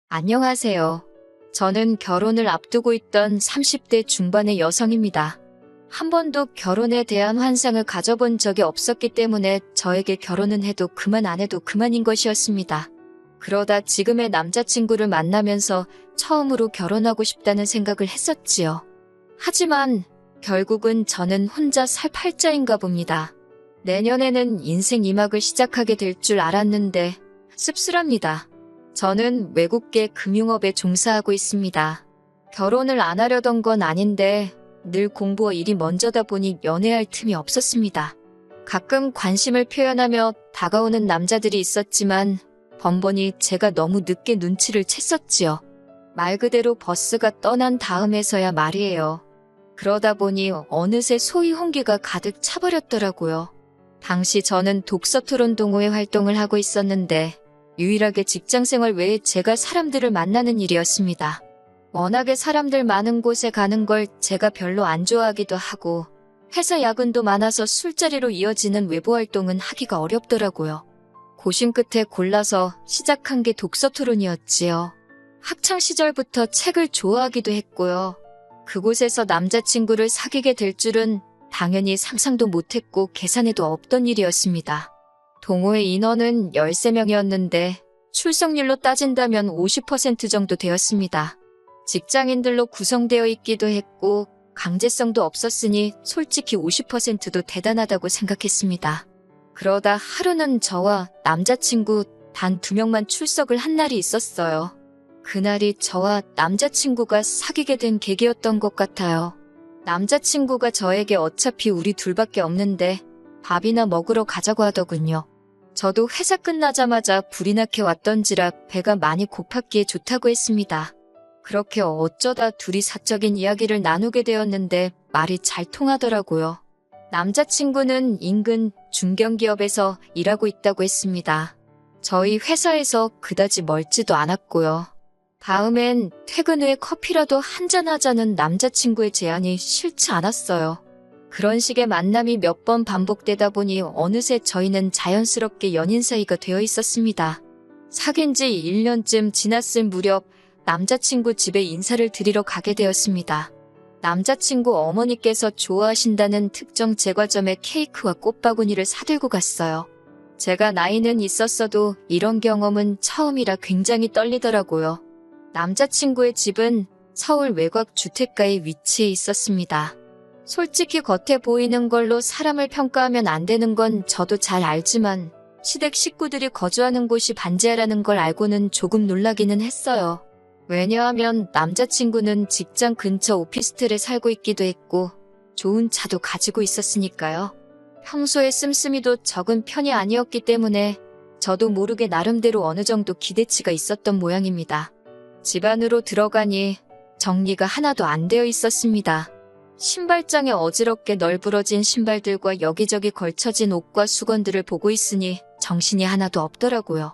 안녕하세요. 저는 결혼을 앞두고 있던 30대 중반의 여성입니다. 한 번도 결혼에 대한 환상을 가져본 적이 없었기 때문에 저에게 결혼은 해도 그만 안 해도 그만인 것이었습니다. 그러다 지금의 남자친구를 만나면서 처음으로 결혼하고 싶다는 생각을 했었지요. 하지만 결국은 저는 혼자 살 팔자인가 봅니다. 내년에는 인생 2막을 시작하게 될 줄 알았는데 씁쓸합니다. 저는 외국계 금융업에 종사하고 있습니다. 결혼을 안 하려던 건 아닌데 늘 공부와 일이 먼저다 보니 연애할 틈이 없었습니다. 가끔 관심을 표현하며 다가오는 남자들이 있었지만 번번이 제가 너무 늦게 눈치를 챘었지요. 말 그대로 버스가 떠난 다음에서야 말이에요. 그러다 보니 어느새 소위 홍기가 가득 차버렸더라고요. 당시 저는 독서토론 동호회 활동을 하고 있었는데 유일하게 직장생활 외에 제가 사람들을 만나는 일이었습니다. 워낙에 사람들 많은 곳에 가는 걸 제가 별로 안 좋아하기도 하고 회사 야근도 많아서 술자리로 이어지는 외부 활동은 하기가 어렵더라고요. 고심 끝에 골라서 시작한 게 독서토론이었지요. 학창 시절부터 책을 좋아하기도 했고요. 그곳에서 남자친구를 사귀게 될 줄은 당연히 상상도 못했고 계산에도 없던 일이었습니다. 동호회 인원은 13명이었는데 출석률로 따진다면 50% 정도 되었습니다. 직장인들로 구성되어 있기도 했고 강제성도 없었으니 솔직히 50%도 대단하다고 생각했습니다. 그러다 하루는 저와 남자친구 단 2명만 출석을 한 날이 있었어요. 그날이 저와 남자친구가 사귀게 된 계기였던 것 같아요. 남자친구가 저에게 어차피 우리 둘밖에 없는데 밥이나 먹으러 가자고 하더군요. 저도 회사 끝나자마자 불이 나게 왔던지라 배가 많이 고팠기에 좋다고 했습니다. 그렇게 어쩌다 둘이 사적인 이야기를 나누게 되었는데 말이 잘 통하더라고요. 남자친구는 인근 중견기업에서 일하고 있다고 했습니다. 저희 회사에서 그다지 멀지도 않았고요. 다음엔 퇴근 후에 커피라도 한잔하자는 남자친구의 제안이 싫지 않았어요. 그런 식의 만남이 몇 번 반복되다 보니 어느새 저희는 자연스럽게 연인 사이가 되어 있었습니다. 사귄 지 1년쯤 지났을 무렵 남자친구 집에 인사를 드리러 가게 되었습니다. 남자친구 어머니께서 좋아하신다는 특정 제과점에 케이크와 꽃바구니를 사들고 갔어요. 제가 나이는 있었어도 이런 경험은 처음이라 굉장히 떨리더라고요. 남자친구의 집은 서울 외곽 주택가에 위치해 있었습니다. 솔직히 겉에 보이는 걸로 사람을 평가하면 안 되는 건 저도 잘 알지만 시댁 식구들이 거주하는 곳이 반지하라는 걸 알고는 조금 놀라기는 했어요. 왜냐하면 남자친구는 직장 근처 오피스텔에 살고 있기도 했고 좋은 차도 가지고 있었으니까요. 평소에 씀씀이도 적은 편이 아니었기 때문에 저도 모르게 나름대로 어느 정도 기대치가 있었던 모양입니다. 집 안으로 들어가니 정리가 하나도 안 되어 있었습니다. 신발장에 어지럽게 널브러진 신발들과 여기저기 걸쳐진 옷과 수건들을 보고 있으니 정신이 하나도 없더라고요.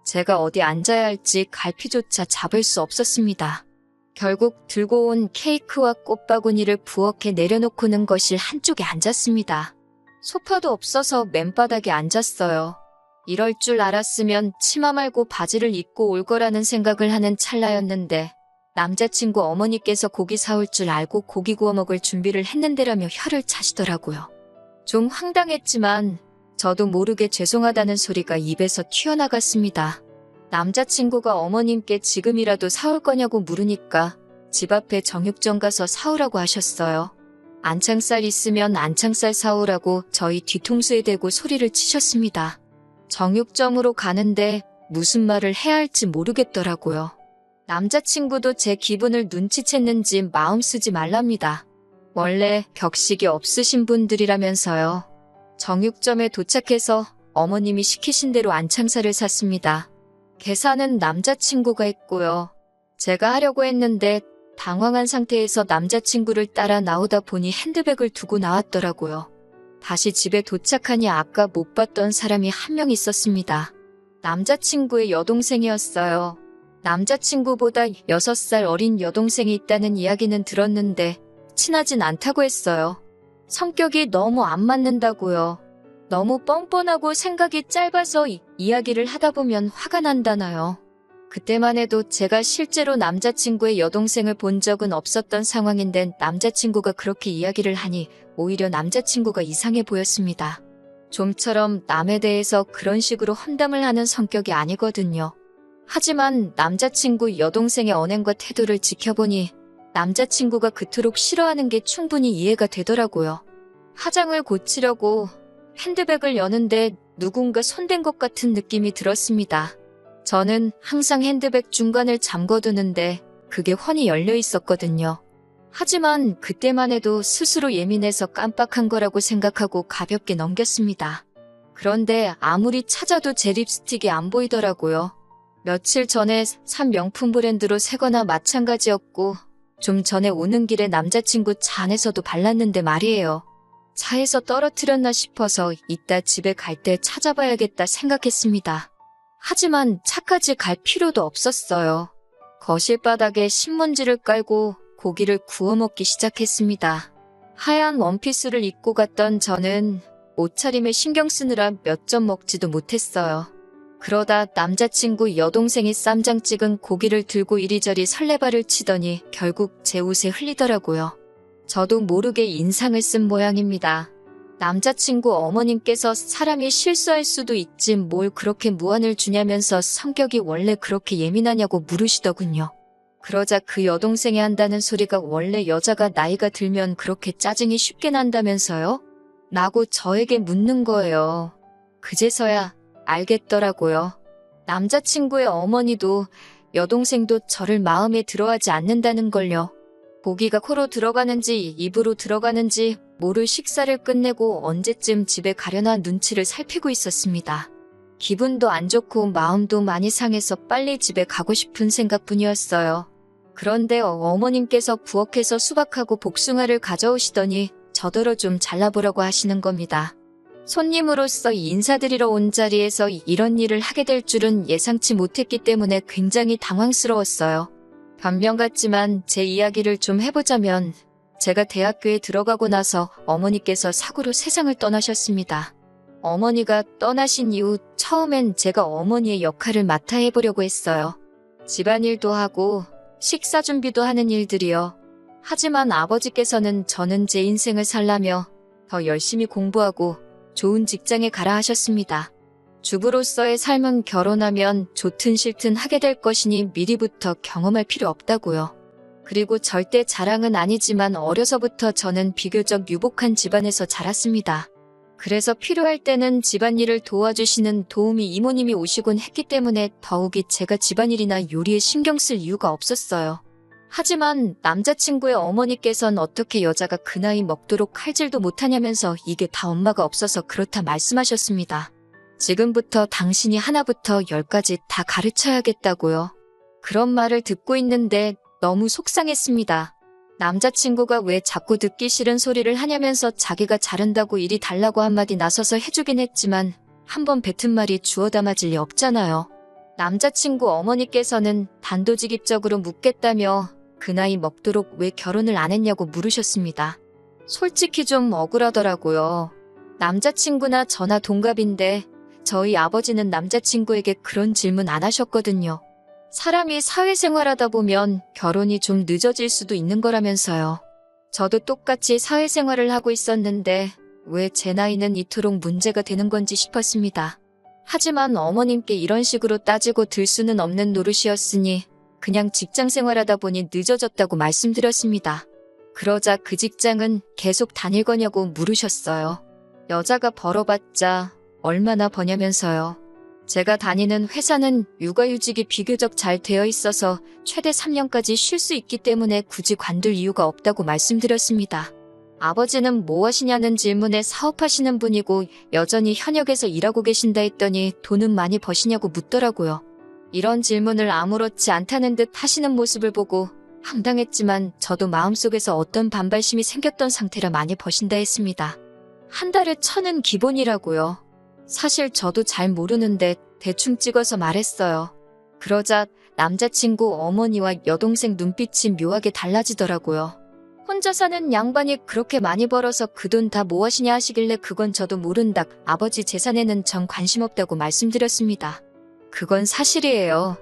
제가 어디 앉아야 할지 갈피조차 잡을 수 없었습니다. 결국 들고 온 케이크와 꽃바구니를 부엌에 내려놓고는 거실 한쪽에 앉았습니다. 소파도 없어서 맨바닥에 앉았어요. 이럴 줄 알았으면 치마 말고 바지를 입고 올 거라는 생각을 하는 찰나였는데 남자친구 어머니께서 고기 사올 줄 알고 고기 구워 먹을 준비를 했는데라며 혀를 차시더라고요. 좀 황당했지만 저도 모르게 죄송하다는 소리가 입에서 튀어나갔습니다. 남자친구가 어머님께 지금이라도 사올 거냐고 물으니까 집 앞에 정육점 가서 사오라고 하셨어요. 안창살 있으면 안창살 사오라고 저희 뒤통수에 대고 소리를 치셨습니다. 정육점으로 가는데 무슨 말을 해야 할지 모르겠더라고요. 남자친구도 제 기분을 눈치챘는지 마음 쓰지 말랍니다. 원래 격식이 없으신 분들이라면서요. 정육점에 도착해서 어머님이 시키신 대로 안창살을 샀습니다. 계산은 남자친구가 했고요. 제가 하려고 했는데 당황한 상태에서 남자친구를 따라 나오다 보니 핸드백을 두고 나왔더라고요. 다시 집에 도착하니 아까 못 봤던 사람이 한 명 있었습니다. 남자친구의 여동생이었어요. 남자친구보다 6살 어린 여동생이 있다는 이야기는 들었는데 친하진 않다고 했어요. 성격이 너무 안 맞는다고요. 너무 뻔뻔하고 생각이 짧아서 이야기를 하다 보면 화가 난다나요. 그때만 해도 제가 실제로 남자친구의 여동생을 본 적은 없었던 상황인데 남자친구가 그렇게 이야기를 하니 오히려 남자친구가 이상해 보였습니다. 좀처럼 남에 대해서 그런 식으로 험담을 하는 성격이 아니거든요. 하지만 남자친구 여동생의 언행과 태도를 지켜보니 남자친구가 그토록 싫어하는 게 충분히 이해가 되더라고요. 화장을 고치려고 핸드백을 여는데 누군가 손댄 것 같은 느낌이 들었습니다. 저는 항상 핸드백 중간을 잠궈두는데 그게 훤히 열려 있었거든요. 하지만 그때만 해도 스스로 예민해서 깜빡한 거라고 생각하고 가볍게 넘겼습니다. 그런데 아무리 찾아도 제 립스틱이 안 보이더라고요. 며칠 전에 산 명품 브랜드로 새거나 마찬가지였고 좀 전에 오는 길에 남자친구 차 안에서도 발랐는데 말이에요. 차에서 떨어뜨렸나 싶어서 이따 집에 갈 때 찾아봐야겠다 생각했습니다. 하지만 차까지 갈 필요도 없었어요. 거실 바닥에 신문지를 깔고 고기를 구워 먹기 시작했습니다. 하얀 원피스를 입고 갔던 저는 옷차림에 신경 쓰느라 몇 점 먹지도 못했어요. 그러다 남자친구 여동생이 쌈장 찍은 고기를 들고 이리저리 설레발을 치더니 결국 제 옷에 흘리더라고요. 저도 모르게 인상을 쓴 모양입니다. 남자친구 어머님께서 사람이 실수할 수도 있지 뭘 그렇게 무안을 주냐면서 성격이 원래 그렇게 예민하냐고 물으시더군요. 그러자 그 여동생이 한다는 소리가 원래 여자가 나이가 들면 그렇게 짜증이 쉽게 난다면서요? 라고 저에게 묻는 거예요. 그제서야 알겠더라고요. 남자친구의 어머니도 여동생도 저를 마음에 들어하지 않는다는 걸요. 고기가 코로 들어가는지 입으로 들어가는지 모를 식사를 끝내고 언제쯤 집에 가려나 눈치를 살피고 있었습니다. 기분도 안 좋고 마음도 많이 상해서 빨리 집에 가고 싶은 생각뿐이었어요. 그런데 어머님께서 부엌에서 수박하고 복숭아를 가져오시더니 저더러 좀 잘라보라고 하시는 겁니다. 손님으로서 인사드리러 온 자리에서 이런 일을 하게 될 줄은 예상치 못했기 때문에 굉장히 당황스러웠어요. 변명 같지만 제 이야기를 좀 해보자면 제가 대학교에 들어가고 나서 어머니께서 사고로 세상을 떠나셨습니다. 어머니가 떠나신 이후 처음엔 제가 어머니의 역할을 맡아 해보려고 했어요. 집안일도 하고 식사 준비도 하는 일들이요. 하지만 아버지께서는 저는 제 인생을 살라며 더 열심히 공부하고 좋은 직장에 가라 하셨습니다. 주부로서의 삶은 결혼하면 좋든 싫든 하게 될 것이니 미리부터 경험할 필요 없다고요. 그리고 절대 자랑은 아니지만 어려서부터 저는 비교적 유복한 집안에서 자랐습니다. 그래서 필요할 때는 집안일을 도와주시는 도우미 이모님이 오시곤 했기 때문에 더욱이 제가 집안일이나 요리에 신경 쓸 이유가 없었어요. 하지만 남자친구의 어머니께선 어떻게 여자가 그 나이 먹도록 칼질도 못하냐면서 이게 다 엄마가 없어서 그렇다 말씀하셨습니다. 지금부터 당신이 하나부터 10까지 다 가르쳐야겠다고요. 그런 말을 듣고 있는데 너무 속상했습니다. 남자친구가 왜 자꾸 듣기 싫은 소리를 하냐면서 자기가 자른다고 일이 달라고 한마디 나서서 해주긴 했지만 한번 뱉은 말이 주워 담아질 리 없잖아요. 남자친구 어머니께서는 단도직입적으로 묻겠다며 그 나이 먹도록 왜 결혼을 안 했냐고 물으셨습니다. 솔직히 좀 억울하더라고요. 남자친구나 저나 동갑인데 저희 아버지는 남자친구에게 그런 질문 안 하셨거든요. 사람이 사회생활하다 보면 결혼이 좀 늦어질 수도 있는 거라면서요. 저도 똑같이 사회생활을 하고 있었는데 왜 제 나이는 이토록 문제가 되는 건지 싶었습니다. 하지만 어머님께 이런 식으로 따지고 들 수는 없는 노릇이었으니 그냥 직장 생활하다 보니 늦어졌다고 말씀드렸습니다. 그러자 그 직장은 계속 다닐 거냐고 물으셨어요. 여자가 벌어봤자 얼마나 버냐면서요. 제가 다니는 회사는 육아휴직이 비교적 잘 되어 있어서 최대 3년까지 쉴 수 있기 때문에 굳이 관둘 이유가 없다고 말씀드렸습니다. 아버지는 뭐 하시냐는 질문에 사업하시는 분이고 여전히 현역에서 일하고 계신다 했더니 돈은 많이 버시냐고 묻더라고요. 이런 질문을 아무렇지 않다는 듯 하시는 모습을 보고 황당했지만 저도 마음속에서 어떤 반발심이 생겼던 상태라 많이 버신다 했습니다. 한 달에 1,000은 기본이라고요. 사실 저도 잘 모르는데 대충 찍어서 말했어요. 그러자 남자친구 어머니와 여동생 눈빛이 묘하게 달라지더라고요. 혼자 사는 양반이 그렇게 많이 벌어서 그 돈 다 뭐 하시냐 하시길래 그건 저도 모른다. 아버지 재산에는 전 관심 없다고 말씀드렸습니다. 그건 사실이에요.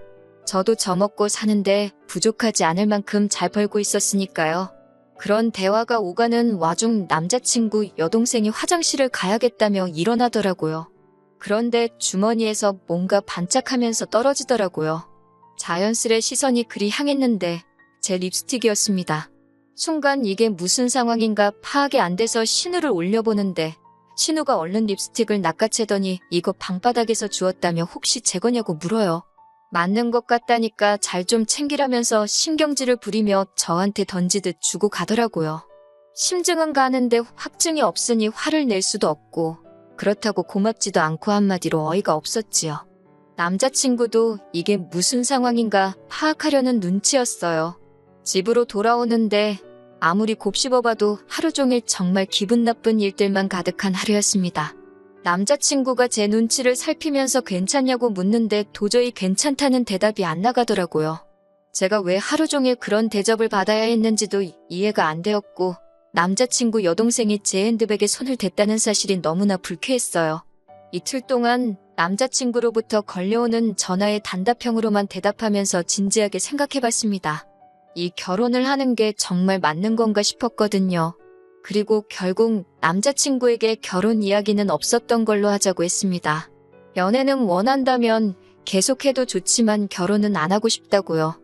저도 저먹고 사는데 부족하지 않을 만큼 잘 벌고 있었으니까요. 그런 대화가 오가는 와중 남자친구 여동생이 화장실을 가야겠다며 일어나더라고요. 그런데 주머니에서 뭔가 반짝하면서 떨어지더라고요. 자연스레 시선이 그리 향했는데 제 립스틱이었습니다. 순간 이게 무슨 상황인가 파악이 안 돼서 신우를 올려보는데 신우가 얼른 립스틱을 낚아채더니 이거 방바닥에서 주웠다며 혹시 제 거냐고 물어요. 맞는 것 같다니까 잘 좀 챙기라면서 신경질을 부리며 저한테 던지듯 주고 가더라고요. 심증은 가는데 확증이 없으니 화를 낼 수도 없고 그렇다고 고맙지도 않고 한마디로 어이가 없었지요. 남자친구도 이게 무슨 상황인가 파악하려는 눈치였어요. 집으로 돌아오는데 아무리 곱씹어봐도 하루 종일 정말 기분 나쁜 일들만 가득한 하루였습니다. 남자친구가 제 눈치를 살피면서 괜찮냐고 묻는데 도저히 괜찮다는 대답이 안 나가더라고요. 제가 왜 하루 종일 그런 대접을 받아야 했는지도 이해가 안 되었고 남자친구 여동생이 제 핸드백에 손을 댔다는 사실이 너무나 불쾌했어요. 이틀 동안 남자친구로부터 걸려오는 전화에 단답형으로만 대답하면서 진지하게 생각해봤습니다. 이 결혼을 하는 게 정말 맞는 건가 싶었거든요. 그리고 결국 남자친구에게 결혼 이야기는 없었던 걸로 하자고 했습니다. 연애는 원한다면 계속해도 좋지만 결혼은 안 하고 싶다고요.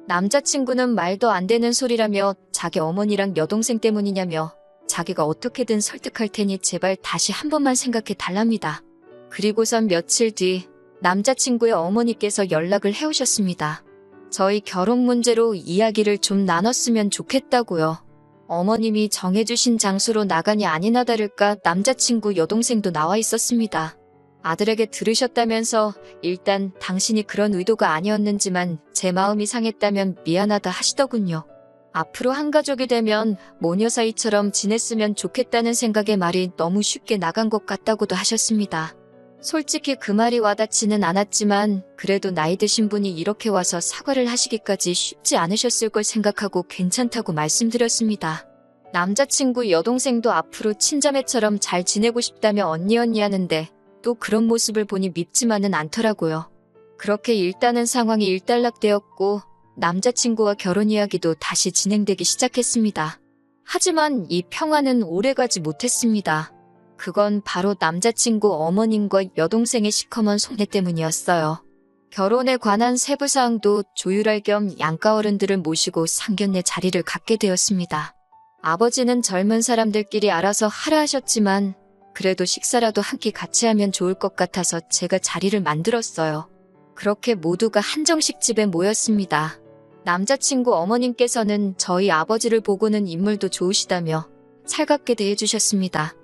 남자친구는 말도 안 되는 소리라며 자기 어머니랑 여동생 때문이냐며 자기가 어떻게든 설득할 테니 제발 다시 한 번만 생각해 달랍니다. 그리고선 며칠 뒤 남자친구의 어머니께서 연락을 해오셨습니다. 저희 결혼 문제로 이야기를 좀 나눴으면 좋겠다고요. 어머님이 정해주신 장소로 나가니 아니나 다를까 남자친구 여동생도 나와 있었습니다. 아들에게 들으셨다면서 일단 당신이 그런 의도가 아니었는지만 제 마음이 상했다면 미안하다 하시더군요. 앞으로 한 가족이 되면 모녀 사이처럼 지냈으면 좋겠다는 생각에 말이 너무 쉽게 나간 것 같다고도 하셨습니다. 솔직히 그 말이 와닿지는 않았지만 그래도 나이 드신 분이 이렇게 와서 사과를 하시기까지 쉽지 않으셨을 걸 생각하고 괜찮다고 말씀드렸습니다. 남자친구 여동생도 앞으로 친자매처럼 잘 지내고 싶다며 언니 하는데 또 그런 모습을 보니 밉지만은 않더라고요. 그렇게 일단은 상황이 일단락되었고 남자친구와 결혼 이야기도 다시 진행되기 시작했습니다. 하지만 이 평화는 오래가지 못했습니다. 그건 바로 남자친구 어머님과 여동생의 시커먼 손해 때문이었어요. 결혼에 관한 세부사항도 조율할 겸 양가 어른들을 모시고 상견례 자리를 갖게 되었습니다. 아버지는 젊은 사람들끼리 알아서 하라 하셨지만 그래도 식사라도 한 끼 같이 하면 좋을 것 같아서 제가 자리를 만들었어요. 그렇게 모두가 한정식 집에 모였습니다. 남자친구 어머님께서는 저희 아버지를 보고는 인물도 좋으시다며 살갑게 대해주셨습니다.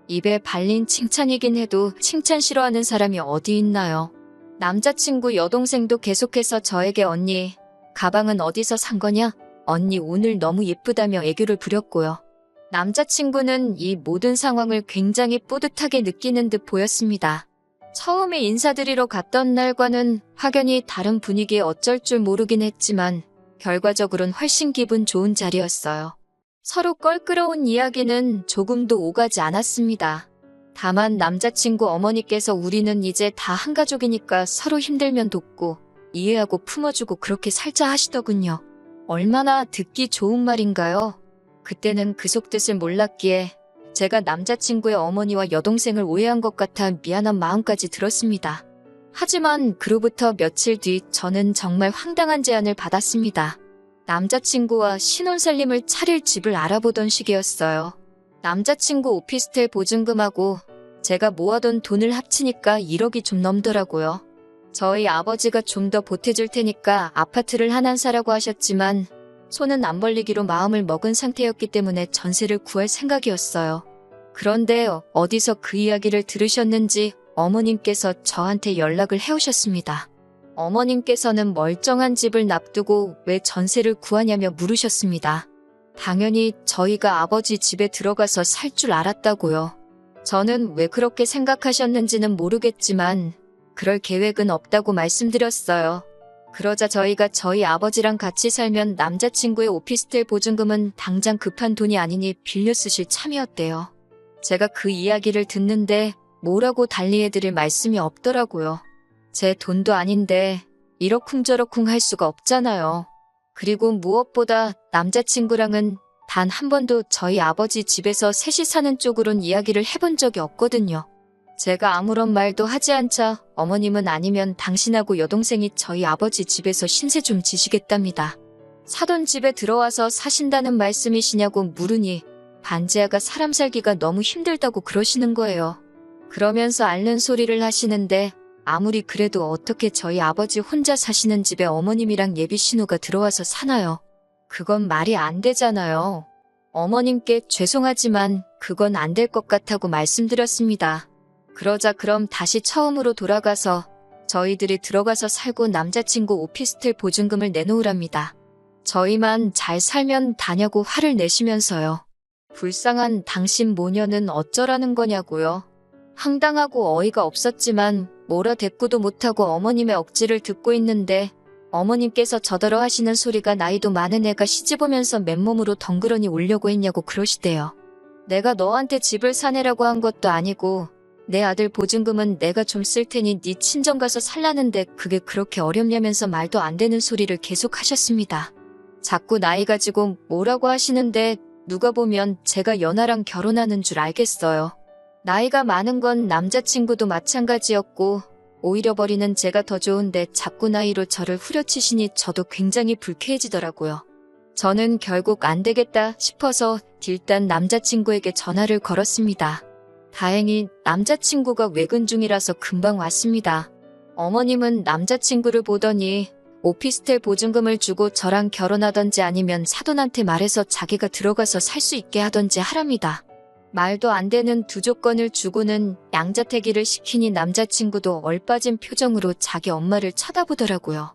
입에 발린 칭찬이긴 해도 칭찬 싫어하는 사람이 어디 있나요? 남자친구 여동생도 계속해서 저에게 언니, 가방은 어디서 산 거냐? 언니 오늘 너무 예쁘다며 애교를 부렸고요. 남자친구는 이 모든 상황을 굉장히 뿌듯하게 느끼는 듯 보였습니다. 처음에 인사드리러 갔던 날과는 확연히 다른 분위기에 어쩔 줄 모르긴 했지만 결과적으로는 훨씬 기분 좋은 자리였어요. 서로 껄끄러운 이야기는 조금도 오가지 않았습니다. 다만 남자친구 어머니께서 우리는 이제 다 한 가족이니까 서로 힘들면 돕고 이해하고 품어주고 그렇게 살자 하시더군요. 얼마나 듣기 좋은 말인가요? 그때는 그 속뜻을 몰랐기에 제가 남자친구의 어머니와 여동생을 오해한 것 같아 미안한 마음까지 들었습니다. 하지만 그로부터 며칠 뒤 저는 정말 황당한 제안을 받았습니다. 남자친구와 신혼살림을 차릴 집을 알아보던 시기였어요. 남자친구 오피스텔 보증금하고 제가 모아둔 돈을 합치니까 1억이 좀 넘더라고요. 저희 아버지가 좀 더 보태줄 테니까 아파트를 하나 사라고 하셨지만 손은 안 벌리기로 마음을 먹은 상태였기 때문에 전세를 구할 생각이었어요. 그런데 어디서 그 이야기를 들으셨는지 어머님께서 저한테 연락을 해오셨습니다. 어머님께서는 멀쩡한 집을 납두고 왜 전세를 구하냐며 물으셨습니다. 당연히 저희가 아버지 집에 들어가서 살 줄 알았다고요. 저는 왜 그렇게 생각하셨는지는 모르겠지만 그럴 계획은 없다고 말씀드렸어요. 그러자 저희가 저희 아버지랑 같이 살면 남자친구의 오피스텔 보증금은 당장 급한 돈이 아니니 빌려 쓰실 참이었대요. 제가 그 이야기를 듣는데 뭐라고 달리해드릴 말씀이 없더라고요. 제 돈도 아닌데 이러쿵저러쿵 할 수가 없잖아요. 그리고 무엇보다 남자친구랑은 단 한 번도 저희 아버지 집에서 셋이 사는 쪽으론 이야기를 해본 적이 없거든요. 제가 아무런 말도 하지 않자 어머님은 아니면 당신하고 여동생이 저희 아버지 집에서 신세 좀 지시겠답니다. 사돈 집에 들어와서 사신다는 말씀이시냐고 물으니 반지하가 사람 살기가 너무 힘들다고 그러시는 거예요. 그러면서 앓는 소리를 하시는데 아무리 그래도 어떻게 저희 아버지 혼자 사시는 집에 어머님이랑 예비 신우가 들어와서 사나요? 그건 말이 안 되잖아요. 어머님께 죄송하지만 그건 안 될 것 같다고 말씀드렸습니다. 그러자 그럼 다시 처음으로 돌아가서 저희들이 들어가서 살고 남자친구 오피스텔 보증금을 내놓으랍니다. 저희만 잘 살면 다냐고 화를 내시면서요. 불쌍한 당신 모녀는 어쩌라는 거냐고요. 황당하고 어이가 없었지만 뭐라 대꾸도 못하고 어머님의 억지를 듣고 있는데 어머님께서 저더러 하시는 소리가 나이도 많은 애가 시집오면서 맨몸으로 덩그러니 오려고 했냐고 그러시대요. 내가 너한테 집을 사내라고 한 것도 아니고 내 아들 보증금은 내가 좀 쓸 테니 네 친정 가서 살라는데 그게 그렇게 어렵냐면서 말도 안 되는 소리를 계속 하셨습니다. 자꾸 나이 가지고 뭐라고 하시는데 누가 보면 제가 연하랑 결혼하는 줄 알겠어요. 나이가 많은 건 남자친구도 마찬가지였고 오히려 버리는 제가 더 좋은데 자꾸 나이로 저를 후려치시니 저도 굉장히 불쾌해지더라고요. 저는 결국 안 되겠다 싶어서 일단 남자친구에게 전화를 걸었습니다. 다행히 남자친구가 외근 중이라서 금방 왔습니다. 어머님은 남자친구를 보더니 오피스텔 보증금을 주고 저랑 결혼하던지 아니면 사돈한테 말해서 자기가 들어가서 살 수 있게 하던지 하랍니다. 말도 안 되는 두 조건을 주고는 양자택일을 시키니 남자친구도 얼빠진 표정으로 자기 엄마를 쳐다보더라고요.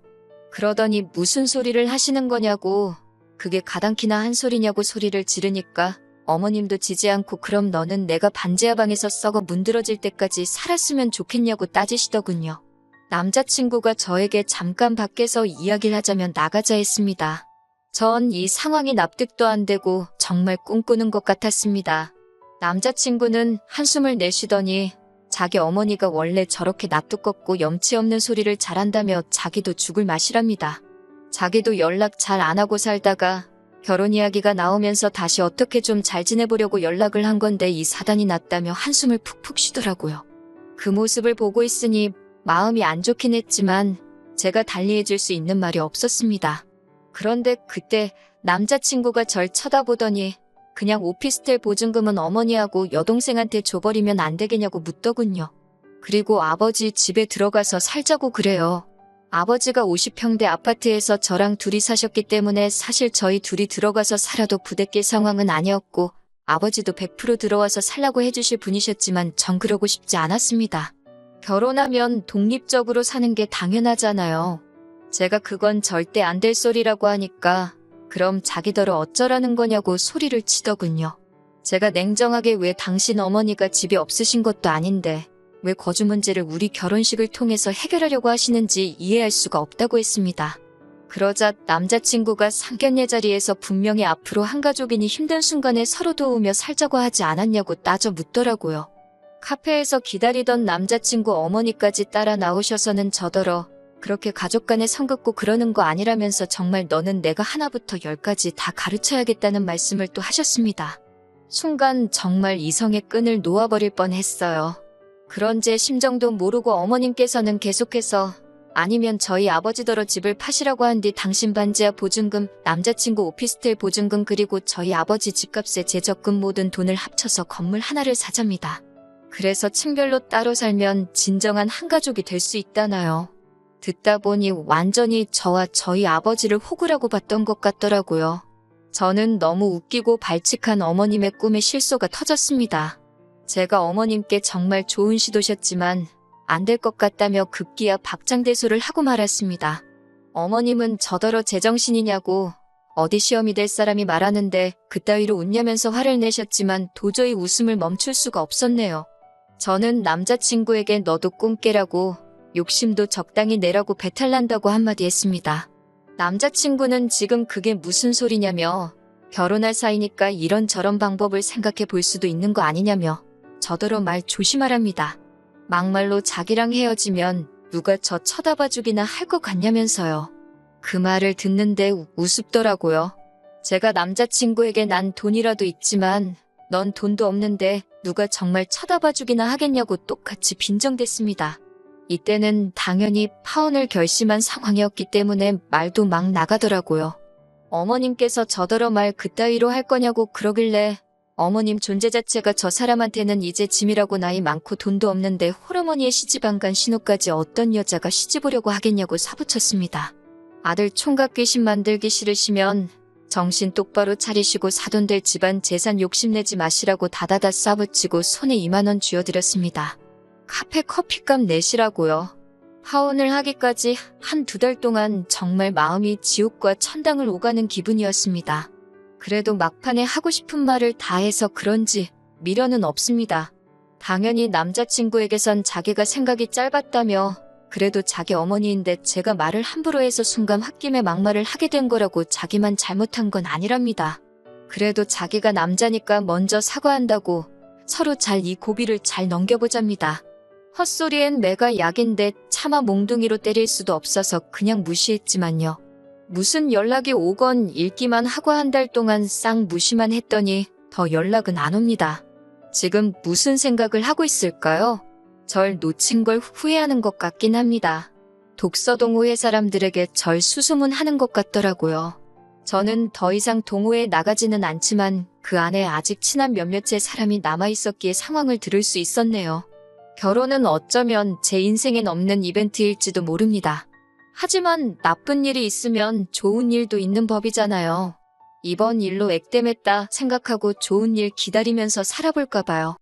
그러더니 무슨 소리를 하시는 거냐고, 그게 가당키나 한 소리냐고 소리를 지르니까 어머님도 지지 않고 그럼 너는 내가 반지하 방에서 썩어 문드러질 때까지 살았으면 좋겠냐고 따지시더군요. 남자친구가 저에게 잠깐 밖에서 이야기를 하자면 나가자 했습니다. 전 이 상황이 납득도 안 되고 정말 꿈꾸는 것 같았습니다. 남자친구는 한숨을 내쉬더니 자기 어머니가 원래 저렇게 낯두껍고 염치 없는 소리를 잘한다며 자기도 죽을 맛이랍니다. 자기도 연락 잘 안 하고 살다가 결혼 이야기가 나오면서 다시 어떻게 좀 잘 지내보려고 연락을 한 건데 이 사단이 났다며 한숨을 푹푹 쉬더라고요. 그 모습을 보고 있으니 마음이 안 좋긴 했지만 제가 달리해줄 수 있는 말이 없었습니다. 그런데 그때 남자친구가 절 쳐다보더니 그냥 오피스텔 보증금은 어머니하고 여동생한테 줘버리면 안 되겠냐고 묻더군요. 그리고 아버지 집에 들어가서 살자고 그래요. 아버지가 50평대 아파트에서 저랑 둘이 사셨기 때문에 사실 저희 둘이 들어가서 살아도 부대낄 상황은 아니었고 아버지도 100% 들어와서 살라고 해주실 분이셨지만 전 그러고 싶지 않았습니다. 결혼하면 독립적으로 사는 게 당연하잖아요. 제가 그건 절대 안 될 소리라고 하니까 그럼 자기더러 어쩌라는 거냐고 소리를 치더군요. 제가 냉정하게 왜 당신 어머니가 집이 없으신 것도 아닌데 왜 거주 문제를 우리 결혼식을 통해서 해결하려고 하시는지 이해할 수가 없다고 했습니다. 그러자 남자친구가 상견례 자리에서 분명히 앞으로 한 가족이니 힘든 순간에 서로 도우며 살자고 하지 않았냐고 따져 묻더라고요. 카페에서 기다리던 남자친구 어머니까지 따라 나오셔서는 저더러 그렇게 가족 간에 선 긋고 그러는 거 아니라면서 정말 너는 내가 하나부터 열까지 다 가르쳐야겠다는 말씀을 또 하셨습니다. 순간 정말 이성의 끈을 놓아버릴 뻔했어요. 그런 제 심정도 모르고 어머님께서는 계속해서 아니면 저희 아버지더러 집을 파시라고 한 뒤 당신 반지하 보증금, 남자친구 오피스텔 보증금 그리고 저희 아버지 집값에 제 적금 모든 돈을 합쳐서 건물 하나를 사잡니다. 그래서 층별로 따로 살면 진정한 한 가족이 될 수 있다나요. 듣다 보니 완전히 저와 저희 아버지를 호구라고 봤던 것 같더라고요. 저는 너무 웃기고 발칙한 어머님의 꿈에 실소가 터졌습니다. 제가 어머님께 정말 좋은 시도셨지만 안 될 것 같다며 급기야 박장대소를 하고 말았습니다. 어머님은 저더러 제정신이냐고 어디 시험이 될 사람이 말하는데 그따위로 웃냐면서 화를 내셨지만 도저히 웃음을 멈출 수가 없었네요. 저는 남자친구에게 너도 꿈 깨라고 욕심도 적당히 내라고 배탈난다고 한마디 했습니다. 남자친구는 지금 그게 무슨 소리냐며 결혼할 사이니까 이런저런 방법을 생각해 볼 수도 있는 거 아니냐며 저더러 말 조심하랍니다. 막말로 자기랑 헤어지면 누가 저 쳐다봐주기나 할 것 같냐면서요. 그 말을 듣는데 우습더라고요. 제가 남자친구에게 난 돈이라도 있지만 넌 돈도 없는데 누가 정말 쳐다봐주기나 하겠냐고 똑같이 빈정댔습니다. 이때는 당연히 파혼을 결심한 상황이었기 때문에 말도 막 나가더라고요. 어머님께서 저더러 말 그따위로 할 거냐고 그러길래 어머님 존재 자체가 저 사람한테는 이제 짐이라고 나이 많고 돈도 없는데 홀어머니의 시집 안 간 신우까지 어떤 여자가 시집 오려고 하겠냐고 사부쳤습니다. 아들 총각 귀신 만들기 싫으시면 정신 똑바로 차리시고 사돈 될 집안 재산 욕심내지 마시라고 다다다 싸붙이고 손에 2만 원 쥐어드렸습니다. 카페 커피값 내시라고요. 파혼을 하기까지 한 2달 동안 정말 마음이 지옥과 천당을 오가는 기분이었습니다. 그래도 막판에 하고 싶은 말을 다 해서 그런지 미련은 없습니다. 당연히 남자친구에게선 자기가 생각이 짧았다며 그래도 자기 어머니인데 제가 말을 함부로 해서 순간 홧김에 막말을 하게 된 거라고 자기만 잘못한 건 아니랍니다. 그래도 자기가 남자니까 먼저 사과한다고 서로 잘 이 고비를 잘 넘겨보잡니다. 헛소리엔 매가 약인데 차마 몽둥이로 때릴 수도 없어서 그냥 무시했지만요. 무슨 연락이 오건 읽기만 하고 한 달 동안 싹 무시만 했더니 더 연락은 안 옵니다. 지금 무슨 생각을 하고 있을까요? 절 놓친 걸 후회하는 것 같긴 합니다. 독서 동호회 사람들에게 절 수소문하는 것 같더라고요. 저는 더 이상 동호회에 나가지는 않지만 그 안에 아직 친한 몇몇의 사람이 남아있었기에 상황을 들을 수 있었네요. 결혼은 어쩌면 제 인생엔 없는 이벤트일지도 모릅니다. 하지만 나쁜 일이 있으면 좋은 일도 있는 법이잖아요. 이번 일로 액땜했다 생각하고 좋은 일 기다리면서 살아볼까 봐요.